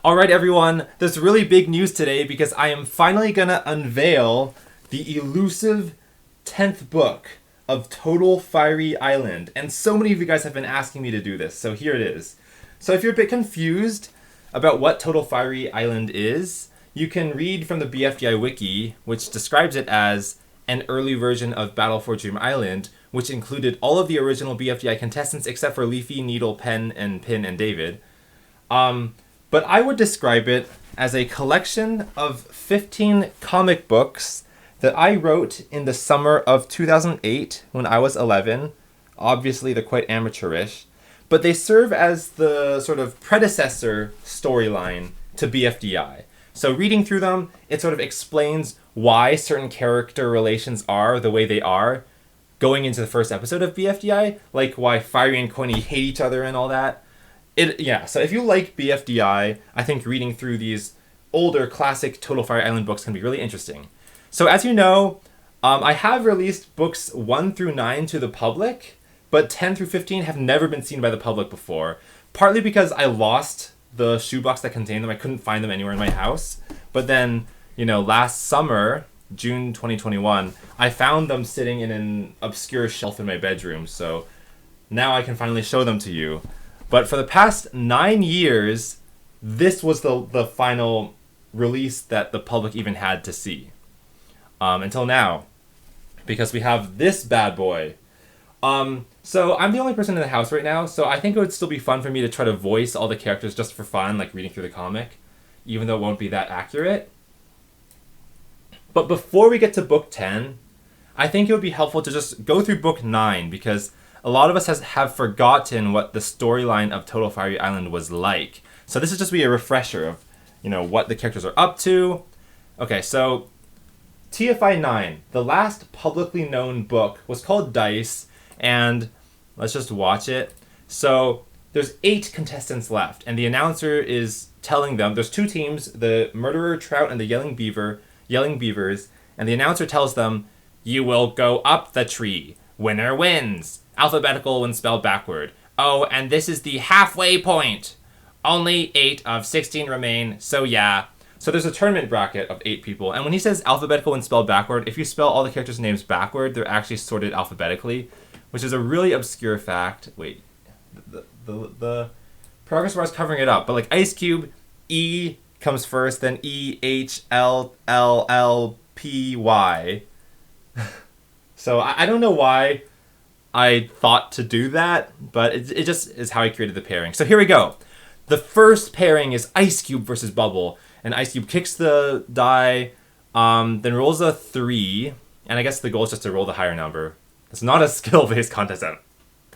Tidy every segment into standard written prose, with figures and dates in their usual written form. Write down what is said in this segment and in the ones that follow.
Alright everyone, there's really big news today because I am finally gonna unveil the elusive 10th book of Total Firey Island. And so many of you guys have been asking me to do this, so here it is. So if you're a bit confused about what Total Firey Island is, you can read from the BFDI wiki, which describes it as an early version of Battle for Dream Island, which included all of the original BFDI contestants except for Leafy, Needle, Pen, and Pin, and David. But I would describe it as a collection of 15 comic books that I wrote in the summer of 2008 when I was 11. Obviously, they're quite amateurish, but they serve as the sort of predecessor storyline to BFDI. So reading through them, it sort of explains why certain character relations are the way they are going into the first episode of BFDI, like why Firey and Coiny hate each other and all that. So if you like BFDI, I think reading through these older classic Total Firey Island books can be really interesting. So as you know, I have released books 1 through 9 to the public, but 10 through 15 have never been seen by the public before. Partly because I lost the shoebox that contained them. I couldn't find them anywhere in my house. But then, last summer, June 2021, I found them sitting in an obscure shelf in my bedroom. So now I can finally show them to you. But for the past 9 years, this was the final release that the public even had to see. Until now. Because we have this bad boy. So I'm the only person in the house right now, so I think it would still be fun for me to try to voice all the characters just for fun, like reading through the comic, even though it won't be that accurate. But before we get to book 10, I think it would be helpful to just go through book 9, because a lot of us have forgotten what the storyline of Total Firey Island was like. So this is just be a refresher of, what the characters are up to. Okay, so TFI 9, the last publicly known book, was called Dice, and let's just watch it. So there's 8 contestants left, and the announcer is telling them, there's 2 teams, the Murderer Trout and the Yelling Beavers, and the announcer tells them, you will go up the tree. Winner wins. Alphabetical when spelled backward. Oh, and this is the halfway point. Only 8 of 16 remain, so yeah. So there's a tournament bracket of 8 people, and when he says alphabetical when spelled backward, if you spell all the characters' names backward, they're actually sorted alphabetically, which is a really obscure fact. Wait, the progress bar is covering it up, but like Ice Cube, E comes first, then E, H, L, L, L, P, Y. So I don't know why I thought to do that, but it just is how I created the pairing. So here we go. The first pairing is Ice Cube versus Bubble. And Ice Cube kicks the die, then rolls a 3. And I guess the goal is just to roll the higher number. It's not a skill-based contest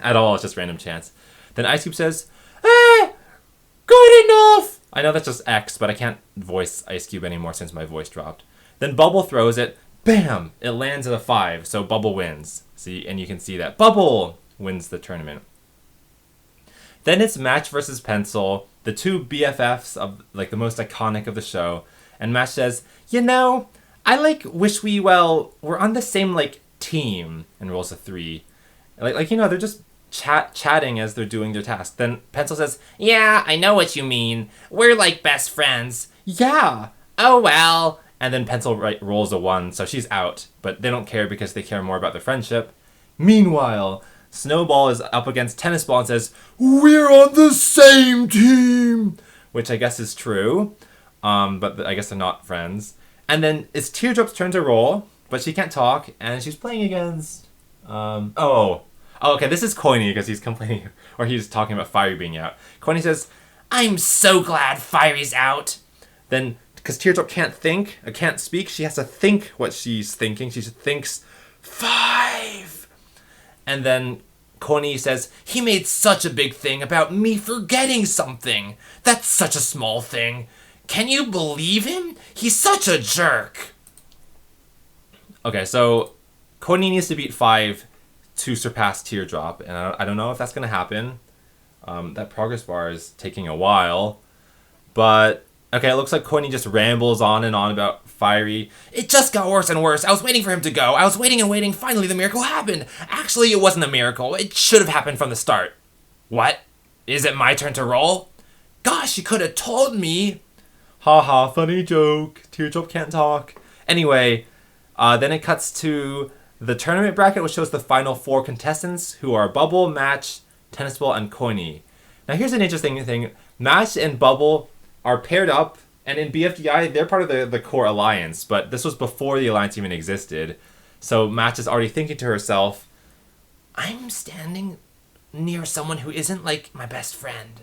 at all. It's just random chance. Then Ice Cube says, good enough! I know that's just X, but I can't voice Ice Cube anymore since my voice dropped. Then Bubble throws it. Bam! It lands at a 5, so Bubble wins. See, and you can see that Bubble wins the tournament. Then it's Match versus Pencil, the 2 BFFs of like the most iconic of the show. And Match says, I wish we were on the same team, and rolls a 3. They're just chatting as they're doing their task. Then Pencil says, yeah, I know what you mean. We're like best friends. Yeah. Oh well. And then Pencil rolls a 1, so she's out. But they don't care because they care more about their friendship. Meanwhile, Snowball is up against Tennis Ball and says, we're on the same team! Which I guess is true. But I guess they're not friends. And then it's Teardrop's turn to roll, but she can't talk, and she's playing against... okay, this is Coiny because he's complaining, or he's talking about Firey being out. Coiny says, I'm so glad Firey's out. Then, because Teardrop can't speak, she has to think what she's thinking. She thinks, 5! And then Coiny says, he made such a big thing about me forgetting something. That's such a small thing. Can you believe him? He's such a jerk. Okay, so Coiny needs to beat 5 to surpass Teardrop, and I don't know if that's going to happen. That progress bar is taking a while, but okay, it looks like Coiny just rambles on and on about Firey. It just got worse and worse. I was waiting for him to go. I was waiting and waiting. Finally, the miracle happened. Actually, it wasn't a miracle. It should have happened from the start. What? Is it my turn to roll? Gosh, you could have told me. Haha, funny joke. Teardrop can't talk. Anyway, then it cuts to the tournament bracket, which shows the final 4 contestants, who are Bubble, Match, Tennis Ball, and Coiny. Now here's an interesting thing. Match and Bubble are paired up, and in BFDI, they're part of the core alliance, but this was before the alliance even existed. So Match is already thinking to herself, I'm standing near someone who isn't like my best friend.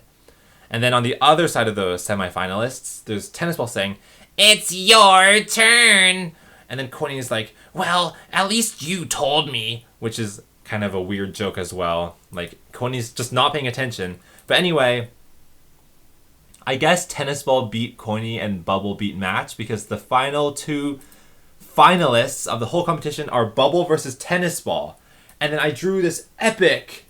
And then on the other side of the semifinalists, there's Tennis Ball saying, it's your turn. And then Coiny is like, well, at least you told me, which is kind of a weird joke as well. Like, Coiny's just not paying attention. But anyway, I guess Tennis Ball beat Coiny and Bubble beat Match because the final 2 finalists of the whole competition are Bubble versus Tennis Ball. And then I drew this epic,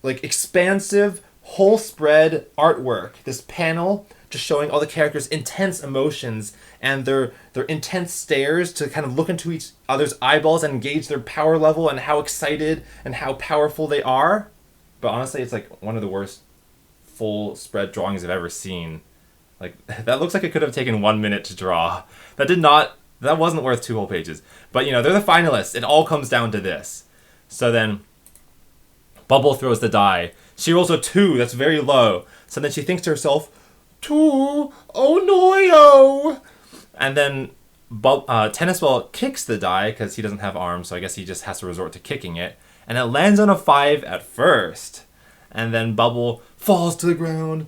like, expansive, whole spread artwork. This panel just showing all the characters' intense emotions and their intense stares to kind of look into each other's eyeballs and gauge their power level and how excited and how powerful they are. But honestly, it's like one of the worst full spread drawings I've ever seen. Like, that looks like it could have taken 1 minute to draw. That wasn't worth 2 whole pages. But, you know, they're the finalists. It all comes down to this. So then Bubble throws the die. She rolls a 2. That's very low. So then she thinks to herself, 2? Oh no! And then Tennis Ball kicks the die because he doesn't have arms, so I guess he just has to resort to kicking it. And it lands on a 5 at first. And then Bubble falls to the ground,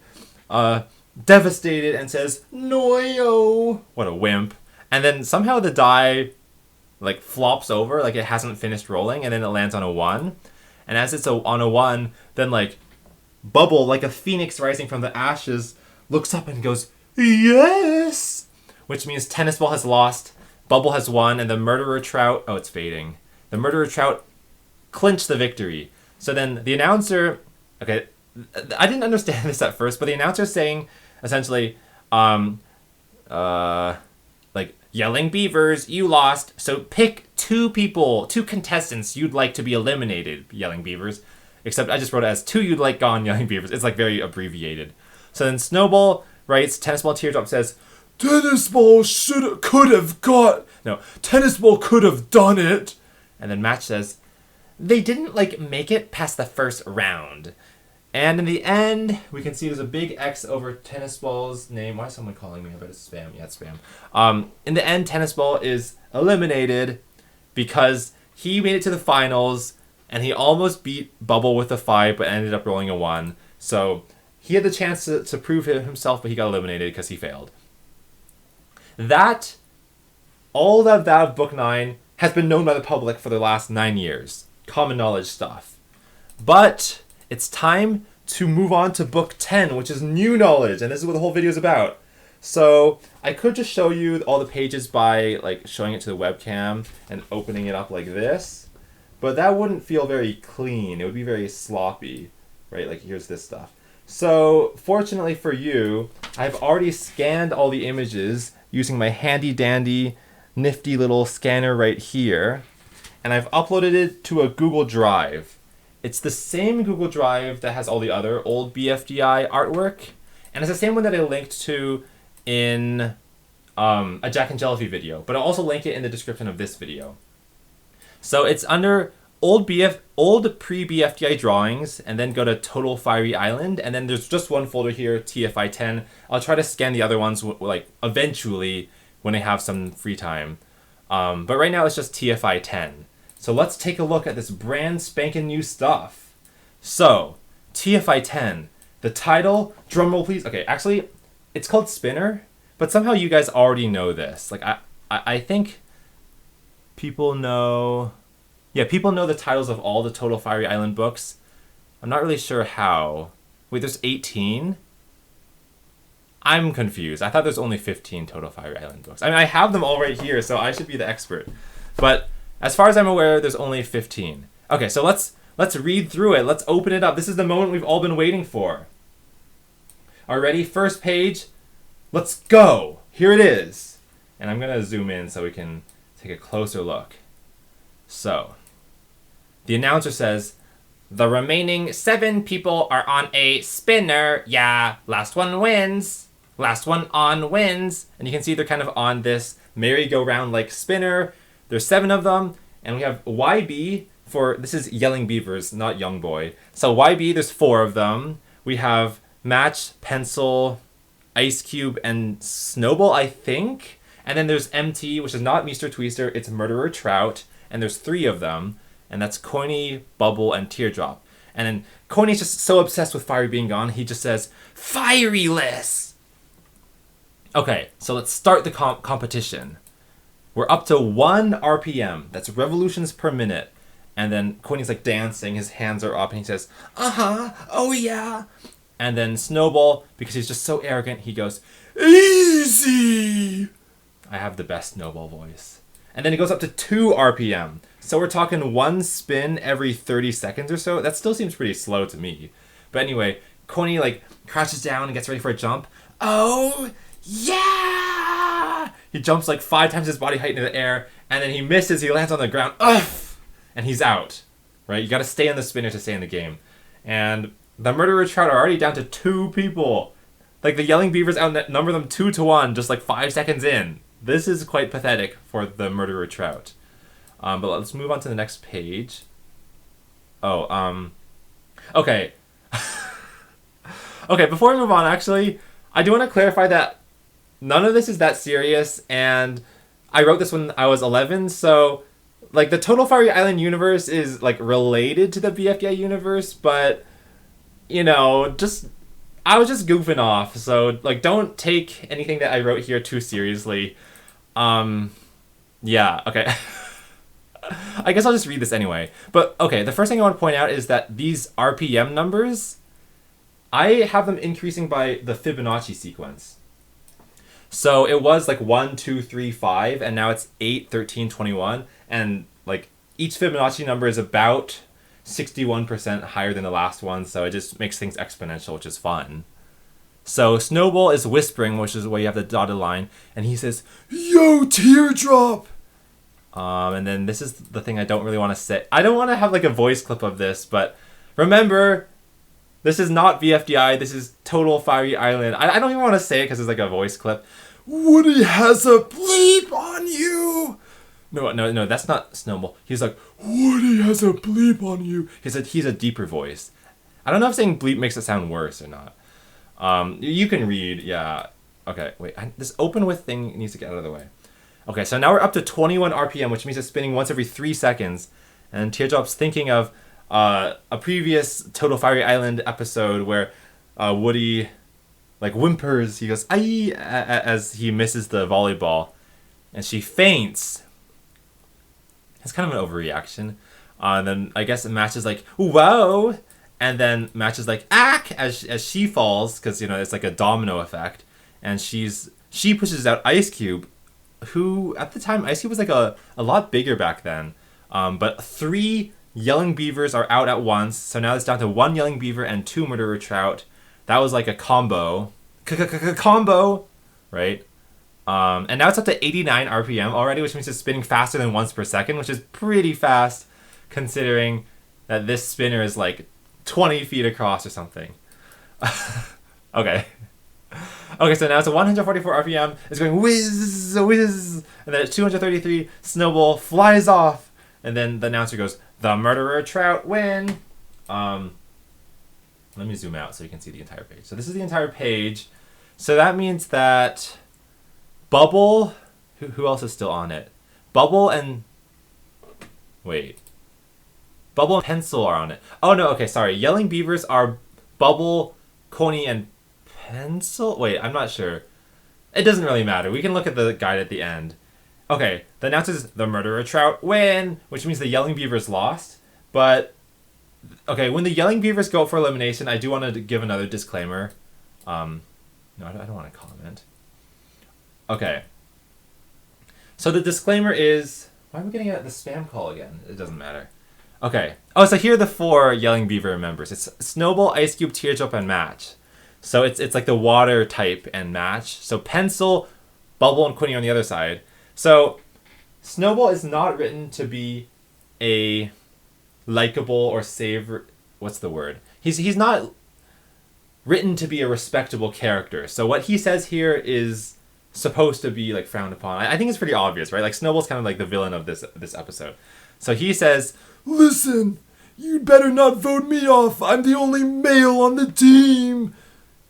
devastated, and says, no! What a wimp. And then somehow the die, like, flops over, like it hasn't finished rolling, and then it lands on a 1. And as it's on a 1, then, like, Bubble, like a phoenix rising from the ashes, looks up and goes, yes! Which means Tennis Ball has lost, Bubble has won, and the Murderer Trout... Oh, it's fading. The Murderer Trout clinched the victory. So then the announcer... Okay, I didn't understand this at first, but the announcer is saying, essentially, like, Yelling Beavers, you lost, so pick 2 contestants you'd like to be eliminated, Yelling Beavers. Except I just wrote it as 2 you'd like gone, Yelling Beavers. It's, like, very abbreviated. So then Snowball writes, Tennis Ball Teardrop says, Tennis Ball could have done it. And then Match says, they didn't, like, make it past the first round. And in the end, we can see there's a big X over Tennis Ball's name. Why is someone calling me? I bet it's spam. Yeah, it's spam. In the end, Tennis Ball is eliminated because he made it to the finals, and he almost beat Bubble with a 5, but ended up rolling a 1. So he had the chance to prove it himself, but he got eliminated because he failed. All of that Book 9 has been known by the public for the last 9 years. Common knowledge stuff. But it's time to move on to Book 10, which is new knowledge, and this is what the whole video is about. So I could just show you all the pages by, like, showing it to the webcam and opening it up like this, but that wouldn't feel very clean. It would be very sloppy, right? Like, here's this stuff. So fortunately for you, I've already scanned all the images using my handy dandy nifty little scanner right here, and I've uploaded it to a Google Drive. It's the same Google Drive that has all the other old BFDI artwork, and it's the same one that I linked to in a Jack and Jellyfy video, but I'll also link it in the description of this video. So it's under old pre-BFDI drawings, and then go to Total Firey Island, and then there's just one folder here, TFI 10. I'll try to scan the other ones like eventually when I have some free time. But right now it's just TFI 10. So let's take a look at this brand spanking new stuff. So, TFI 10. The title, drumroll please. Okay, actually, it's called Spinner, but somehow you guys already know this. Like, I think people know... Yeah, people know the titles of all the Total Firey Island books. I'm not really sure how. Wait, there's 18? I'm confused. I thought there's only 15 Total Firey Island books. I mean, I have them all right here, so I should be the expert. But as far as I'm aware, there's only 15. Okay, so let's read through it. Let's open it up. This is the moment we've all been waiting for. All right, ready? First page. Let's go. Here it is. And I'm going to zoom in so we can take a closer look. So, the announcer says, The remaining 7 people are on a spinner. Yeah, last one wins. Last one on wins. And you can see they're kind of on this merry-go-round like spinner. There's 7 of them. And we have YB for, this is Yelling Beavers, not Young Boy. So YB, there's 4 of them. We have Match, Pencil, Ice Cube, and Snowball, I think. And then there's MT, which is not Mr. Twister, it's Murderer Trout. And there's 3 of them. And that's Coiny, Bubble, and Teardrop. And then Coiny's just so obsessed with Firey being gone, he just says, Firey-less! Okay, so let's start the competition. We're up to 1 RPM. That's revolutions per minute. And then Coiny's like dancing, his hands are up, and he says, oh yeah. And then Snowball, because he's just so arrogant, he goes, easy! I have the best Snowball voice. And then it goes up to 2 RPM. So we're talking 1 spin every 30 seconds or so. That still seems pretty slow to me. But anyway, Coiny like crouches down and gets ready for a jump. Oh, yeah! He jumps like 5 times his body height into the air, and then he misses, he lands on the ground, and he's out. Right? You gotta stay on the spinner to stay in the game. And the Murderer Trout are already down to 2 people. Like the Yelling Beavers outnumber them 2-1 just like 5 seconds in. This is quite pathetic for the Murderer Trout. But let's move on to the next page. Okay. Okay, before we move on, actually, I do want to clarify that none of this is that serious, and I wrote this when I was 11, so, like, the Total Firey Island universe is, like, related to the BFDI universe, but, you know, I was just goofing off, so, like, don't take anything that I wrote here too seriously. Yeah, okay. I guess I'll just read this anyway. But, okay, the first thing I want to point out is that these RPM numbers, I have them increasing by the Fibonacci sequence. So it was like 1, 2, 3, 5, and now it's 8, 13, 21. And like each Fibonacci number is about 61% higher than the last one, so it just makes things exponential, which is fun. So Snowball is whispering, which is where you have the dotted line, and he says, "Yo, Teardrop!" And then this is the thing I don't really want to say. I don't want to have like a voice clip of this, but remember, this is not VFDI, this is Total Firey Island. I don't even want to say it because it's like a voice clip. Woody has a bleep on you! No, that's not Snowball. He's like, Woody has a bleep on you. He's a deeper voice. I don't know if saying bleep makes it sound worse or not. You can read, yeah. Okay, wait, this open with thing needs to get out of the way. Okay, so now we're up to 21 RPM, which means it's spinning once every 3 seconds. And Teardrop's thinking of a previous Total Firey Island episode where Woody like whimpers, he goes, "Aye," as he misses the volleyball. And she faints. It's kind of an overreaction. And then I guess Match is like, "Whoa!" And then Match is like, "Ack!" as she falls, because, you know, it's like a domino effect. And she pushes out Ice Cube, who, at the time, Ice Cube was like a lot bigger back then. But 3 Yelling Beavers are out at once, so now it's down to 1 Yelling Beaver and 2 Murderer Trout. That was like a combo. Combo! Right? And now it's up to 89 RPM already, which means it's spinning faster than once per second, which is pretty fast, considering that this spinner is like 20 feet across or something. Okay. Okay, so now it's a 144 RPM. It's going whiz, whiz. And then at 233, Snowball flies off. And then the announcer goes, "The Murderer Trout win." Let me zoom out so you can see the entire page. So this is the entire page. So that means that Bubble, who else is still on it? Bubble and Pencil are on it. Oh no, okay, sorry. Yelling Beavers are Bubble, Coney, and Pencil? Wait, I'm not sure. It doesn't really matter. We can look at the guide at the end. Okay, the announcer says, "The Murderer Trout win," which means the Yelling Beavers lost. But, okay, when the Yelling Beavers go for elimination, I do want to give another disclaimer. No, I don't want to comment. Okay. So the disclaimer is... Why are we getting the spam call again? It doesn't matter. Okay. Oh, so here are the 4 Yelling Beaver members. It's Snowball, Ice Cube, Teardrop, and Match. So it's like the water type and Match. So Pencil, Bubble, and Quinny on the other side. So Snowball is not written to be a likable or what's the word? He's not written to be a respectable character. So what he says here is supposed to be like frowned upon. I think it's pretty obvious, right? Like Snowball's kind of like the villain of this episode. So he says, "Listen, you'd better not vote me off. I'm the only male on the team."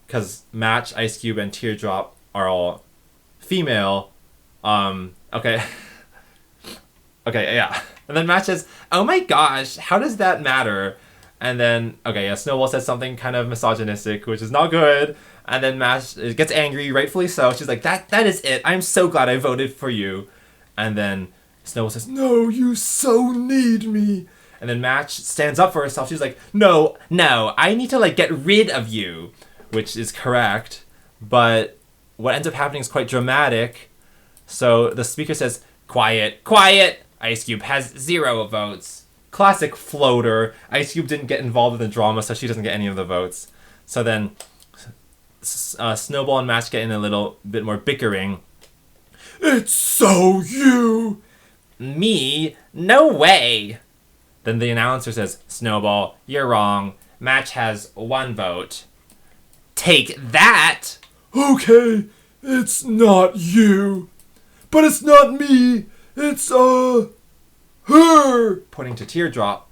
Because Match, Ice Cube, and Teardrop are all female. Okay. Okay, yeah. And then Match says, "Oh my gosh, how does that matter?" And then, okay, yeah, Snowball says something kind of misogynistic, which is not good. And then Match gets angry, rightfully so. She's like, that is it. I'm so glad I voted for you. And then Snowball says, "No, you so need me." And then Match stands up for herself. She's like, no, I need to, like, get rid of you. Which is correct. But what ends up happening is quite dramatic. So the speaker says, quiet. Ice Cube has 0 votes. Classic floater. Ice Cube didn't get involved in the drama, so she doesn't get any of the votes. So then Snowball and Match get in a little bit more bickering. "It's so you!" "Me? No way!" Then the announcer says, "Snowball, you're wrong. Match has 1 vote." "Take that!" "Okay, it's not you. But it's not me. It's, her!" Pointing to Teardrop.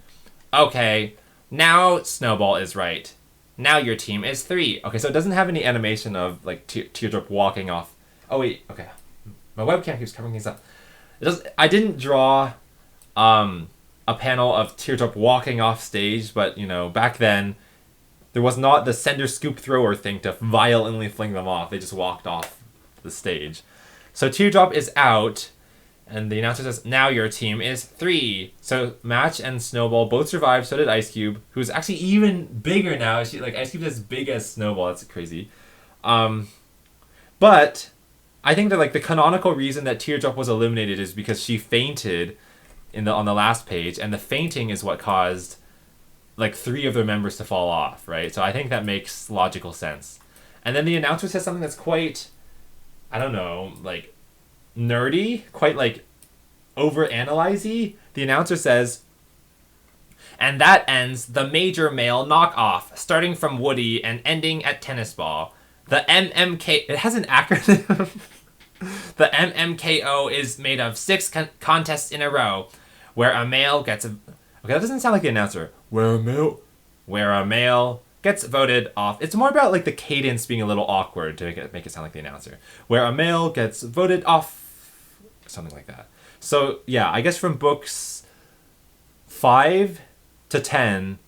"Okay, now Snowball is right. Now your team is 3. Okay, so it doesn't have any animation of, like, Teardrop walking off. Oh, wait, okay. My webcam keeps covering things up. I didn't draw a panel of Teardrop walking off stage, but, you know, back then, there was not the sender scoop thrower thing to violently fling them off. They just walked off the stage. So Teardrop is out, and the announcer says, "Now your team is 3. So Match and Snowball both survived, so did Ice Cube, who's actually even bigger now. Ice Cube's as big as Snowball. That's crazy. But I think that, like, the canonical reason that Teardrop was eliminated is because she fainted on the last page, and the fainting is what caused, like, 3 of their members to fall off, right? So I think that makes logical sense. And then the announcer says something that's quite, I don't know, like, nerdy, quite, like, over-analyze-y. The announcer says, "And that ends the major male knock-off, starting from Woody and ending at tennis ball. The MMK..." It has an acronym. "The MMKO is made of 6 contests in a row, where a male gets... Okay, that doesn't sound like the announcer. Where a male gets voted off." It's more about, like, the cadence being a little awkward to make it sound like the announcer. "Where a male gets voted off," something like that. So yeah, I guess from books 5 to 10,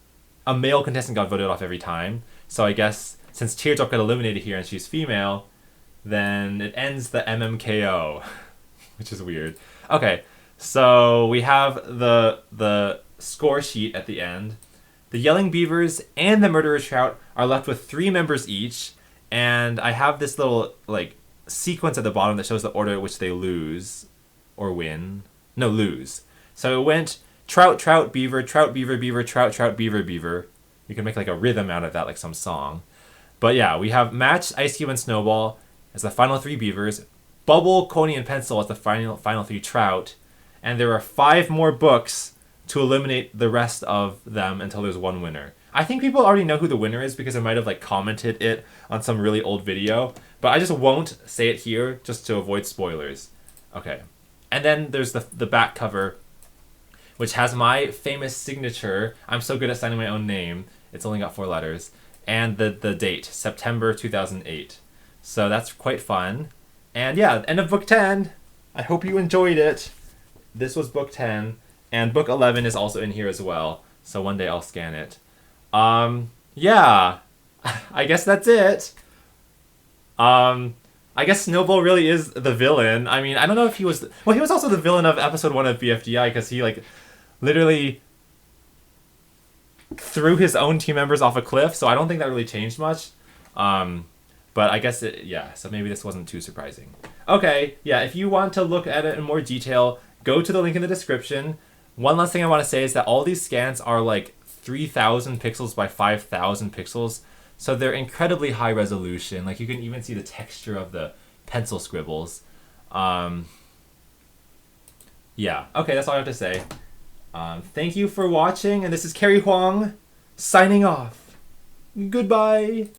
a male contestant got voted off every time. So I guess since Teardrop got eliminated here and she's female, then it ends the MMKO, which is weird. Okay, so we have the score sheet at the end. The Yelling Beavers and the Murderer Trout are left with 3 members each, and I have this little, like, sequence at the bottom that shows the order at which they lose or win. No, lose. So it went Trout, Beaver, Beaver, Trout, Beaver. You can make, like, a rhythm out of that, like some song. But yeah, we have Match, Ice Cube, and Snowball as the final 3 Beavers, Bubble, Coney, and Pencil as the final 3 Trout, and there are 5 more books to eliminate the rest of them until there's 1 winner. I think people already know who the winner is because I might have, like, commented it on some really old video, but I just won't say it here just to avoid spoilers. Okay. And then there's the back cover, which has my famous signature. I'm so good at signing my own name. It's only got 4 letters. And the date, September 2008. So that's quite fun. And yeah, end of book 10. I hope you enjoyed it. This was book 10. And book 11 is also in here as well. So one day I'll scan it. Yeah. I guess that's it. I guess Snowball really is the villain. I mean, I don't know if he was... Well, he was also the villain of episode 1 of BFDI because he, like, literally threw his own team members off a cliff, so I don't think that really changed much. But I guess yeah, so maybe this wasn't too surprising. Okay, yeah, if you want to look at it in more detail, go to the link in the description. One last thing I want to say is that all these scans are like 3,000 pixels by 5,000 pixels, so they're incredibly high resolution. Like, you can even see the texture of the pencil scribbles. Yeah, okay, that's all I have to say. Thank you for watching, and this is Kerry Huang signing off. Goodbye.